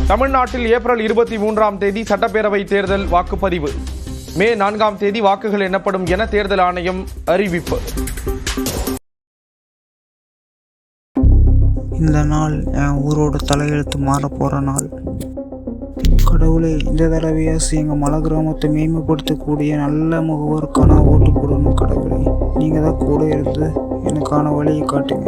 தமிழ்நாட்டில் ஏப்ரல் 23ஆம் தேதி சட்டப்பேரவை தேர்தல் வாக்குப்பதிவு. மே 4ஆம் தேதி வாக்குகள் எண்ணப்படும் என தேர்தல் ஆணையம் அறிவிப்பு. இந்த நாள் என் ஊரோட தலையெழுத்து மாற போகிற நாள். கடவுளே, இந்த தடவையாசி எங்கள் மலை கிராமத்தை மேம்படுத்தக்கூடிய நல்ல முகவருக்கான ஓட்டு போடணும். கடவுளே, நீங்கள் தான் கூட இருந்து எனக்கான வழியை காட்டுங்க.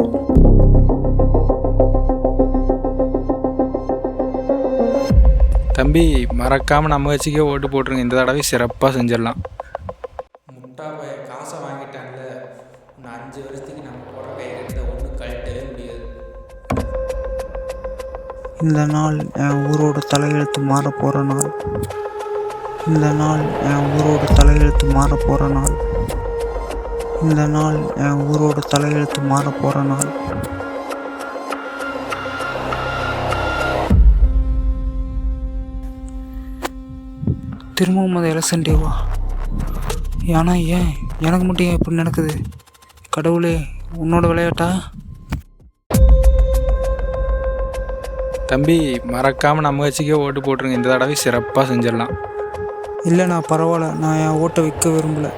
தம்பி, மறக்காமல் நம்ம வச்சுக்கே ஓட்டு போட்டுருங்க. இந்த தடவை சிறப்பாக செஞ்சிடலாம். முட்டா பைய காசை வாங்கிட்டான்ல, இன்னும் 5 வருஷத்துக்கு நம்ம போட கையில் ஒன்றும் கழட்டவே முடியாது. இந்த நாள் என் ஊரோட தலையெழுத்து மாற போகிற நாள். இந்த நாள் என் ஊரோட தலையெழுத்து மாற போகிற நாள். இந்த நாள் என் ஊரோட தலையெழுத்து மாற போகிற நாள். திரும்பவும் அது எலெக்ஷன் டேவா? ஏன்னா ஏன் எனக்கு மட்டும் ஏன் இப்படி நடக்குது? கடவுளே, உன்னோட விளையாட்டா? தம்பி, மறக்காமல் நம்ம வச்சுக்கே ஓட்டு போட்டுருங்க. இந்த தடவை சிறப்பாக செஞ்சிடலாம். இல்லைண்ணா, பரவாயில்ல. நான் என் ஓட்டை வைக்க விரும்பலை.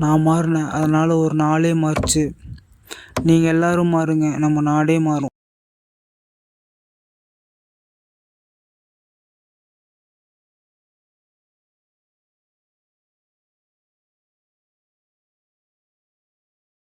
நான் மாறினேன், அதனால் ஒரு நாளே மாறிச்சு. நீங்கள் எல்லோரும் மாறுங்க, நம்ம நாடே மாறும்.